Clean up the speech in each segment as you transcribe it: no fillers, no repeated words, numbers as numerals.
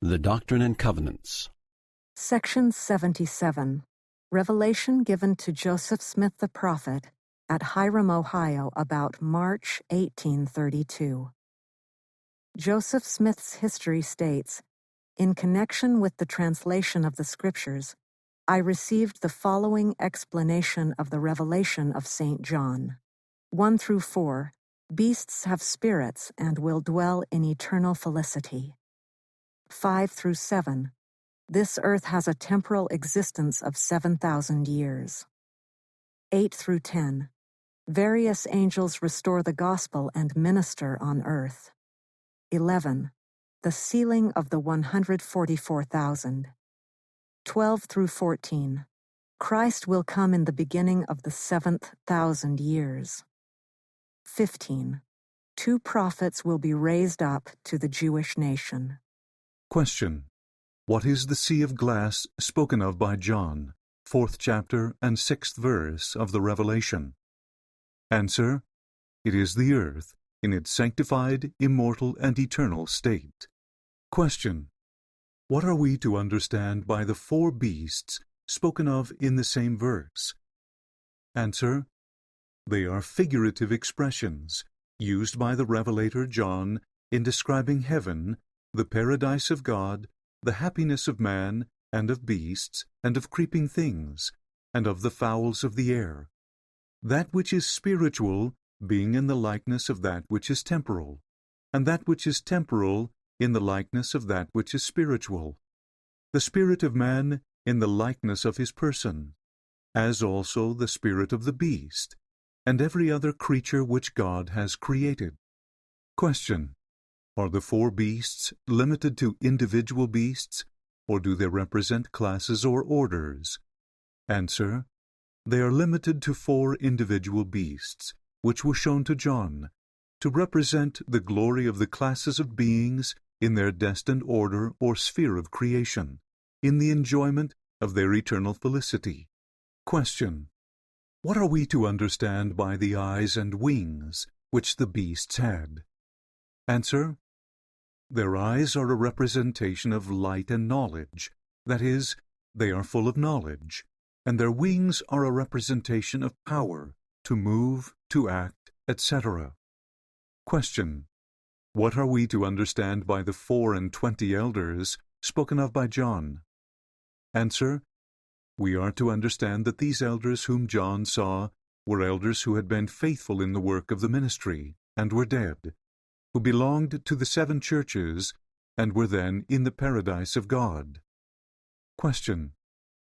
The Doctrine and Covenants. Section 77. Revelation given to Joseph Smith the prophet at Hiram, Ohio, about March 1832. Joseph Smith's history states, "In connection with the translation of the Scriptures, I received the following explanation of the revelation of St. John. 1 through 4. Beasts have spirits and will dwell in eternal felicity. 5 through 7. This earth has a temporal existence of 7,000 years. 8 through 10. Various angels restore the gospel and minister on earth. 11. The sealing of the 144,000. 12 through 14. Christ will come in the beginning of the 7,000 years. 15. 2 prophets will be raised up to the Jewish nation. Question. What is the sea of glass spoken of by John, 4th chapter and 6th verse of the Revelation? Answer. It is the earth in its sanctified, immortal, and eternal state. Question. What are we to understand by the 4 beasts spoken of in the same verse? Answer. They are figurative expressions used by the Revelator John in describing heaven, the paradise of God, the happiness of man, and of beasts, and of creeping things, and of the fowls of the air. That which is spiritual being in the likeness of that which is temporal, and that which is temporal in the likeness of that which is spiritual. The spirit of man in the likeness of his person, as also the spirit of the beast, and every other creature which God has created. Question. Are the 4 beasts limited to individual beasts, or do they represent classes or orders? Answer. They are limited to 4 individual beasts, which were shown to John, to represent the glory of the classes of beings in their destined order or sphere of creation, in the enjoyment of their eternal felicity. Question. What are we to understand by the eyes and wings which the beasts had? Answer. Their eyes are a representation of light and knowledge, that is, they are full of knowledge, and their wings are a representation of power, to move, to act, etc. Question. What are we to understand by the 24 elders spoken of by John? Answer. We are to understand that these elders whom John saw were elders who had been faithful in the work of the ministry, and were dead, who belonged to the 7 churches, and were then in the paradise of God. Question.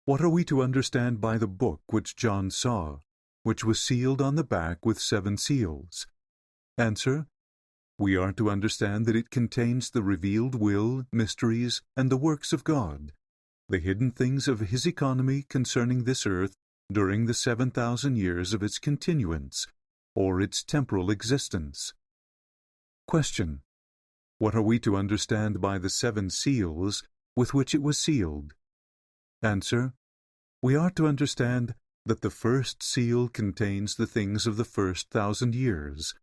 What are we to understand by the book which John saw, which was sealed on the back with 7 seals? Answer. We are to understand that it contains the revealed will, mysteries, and the works of God, the hidden things of His economy concerning this earth during the 7,000 years of its continuance, or its temporal existence. Question. What are we to understand by the 7 seals with which it was sealed? Answer. We are to understand that the first seal contains the things of the first 1,000 years,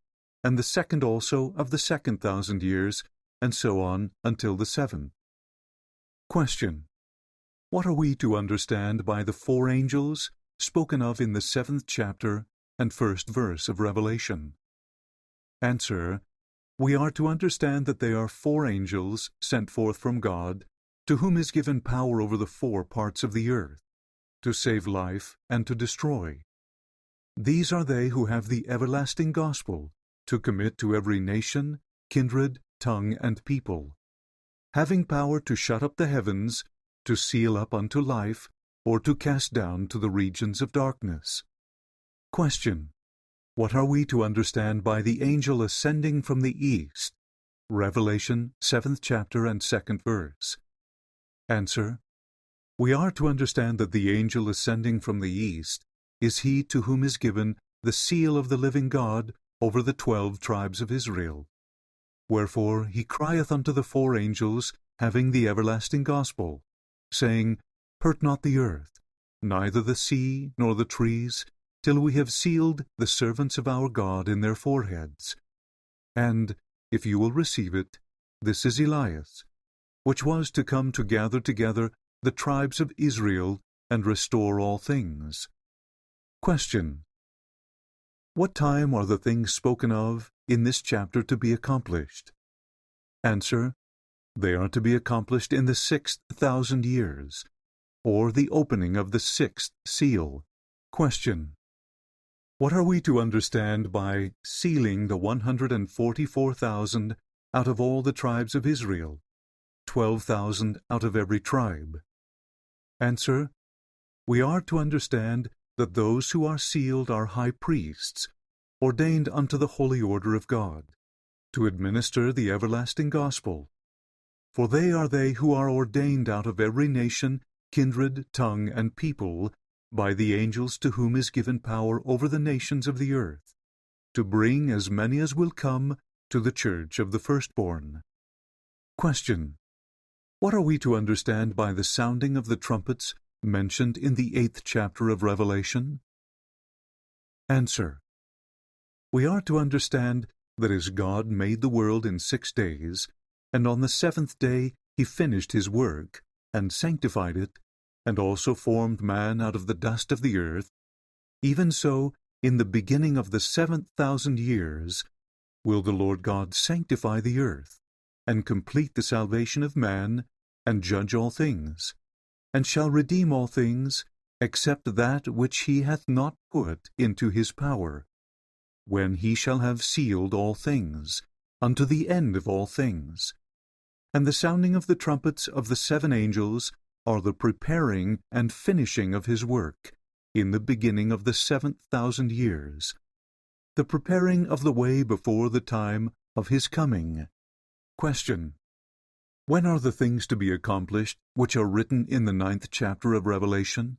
and the second also of the second 1,000 years, and so on until the 7th. Question. What are we to understand by the 4 angels spoken of in the 7th chapter and 1st verse of Revelation? Answer. We are to understand that they are 4 angels sent forth from God, to whom is given power over the 4 parts of the earth, to save life and to destroy. These are they who have the everlasting gospel, to commit to every nation, kindred, tongue, and people, having power to shut up the heavens, to seal up unto life, or to cast down to the regions of darkness. Question. What are we to understand by the angel ascending from the east? Revelation 7th chapter and 2nd verse. Answer. We are to understand that the angel ascending from the east is he to whom is given the seal of the living God over the 12 tribes of Israel. Wherefore he crieth unto the 4 angels having the everlasting gospel, saying, Hurt not the earth, neither the sea nor the trees, till we have sealed the servants of our God in their foreheads. And, if you will receive it, this is Elias, which was to come to gather together the tribes of Israel and restore all things. Question. What time are the things spoken of in this chapter to be accomplished? Answer. They are to be accomplished in the 6,000 years, or the opening of the 6th seal. Question. What are we to understand by sealing the 144,000 out of all the tribes of Israel, 12,000 out of every tribe? Answer. We are to understand that those who are sealed are high priests, ordained unto the holy order of God, to administer the everlasting gospel. For they are they who are ordained out of every nation, kindred, tongue, and people, by the angels to whom is given power over the nations of the earth, to bring as many as will come to the church of the firstborn. Question. What are we to understand by the sounding of the trumpets mentioned in the 8th chapter of Revelation? Answer. We are to understand that as God made the world in 6 days, and on the 7th day he finished his work, and sanctified it, and also formed man out of the dust of the earth, even so, in the beginning of the 7,000 years, will the Lord God sanctify the earth, and complete the salvation of man, and judge all things, and shall redeem all things, except that which he hath not put into his power, when he shall have sealed all things, unto the end of all things. And the sounding of the trumpets of the 7 angels are the preparing and finishing of his work, in the beginning of the 7,000 years, the preparing of the way before the time of his coming. Question. When are the things to be accomplished which are written in the 9th chapter of Revelation?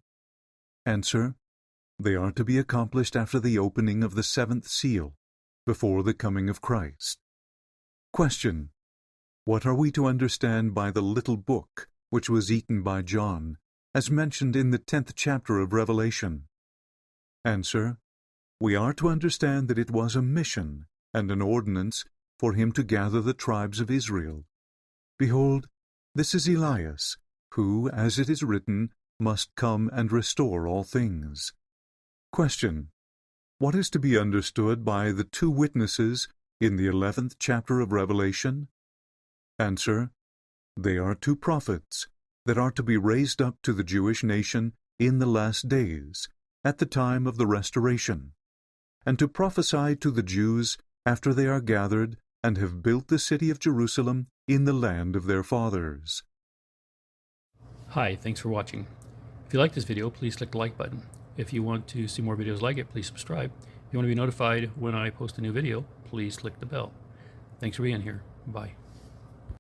Answer. They are to be accomplished after the opening of the 7th seal, before the coming of Christ. Question. What are we to understand by the little book which was eaten by John, as mentioned in the 10th chapter of Revelation? Answer. We are to understand that it was a mission and an ordinance for him to gather the tribes of Israel. Behold, this is Elias, who, as it is written, must come and restore all things. Question. What is to be understood by the 2 witnesses in the 11th chapter of Revelation? Answer. They are 2 prophets that are to be raised up to the Jewish nation in the last days, at the time of the restoration, and to prophesy to the Jews after they are gathered and have built the city of Jerusalem in the land of their fathers. Hi, thanks for watching. If you like this video, please click the like button. If you want to see more videos like it, please subscribe. If you want to be notified when I post a new video, please click the bell. Thanks for being here. Bye.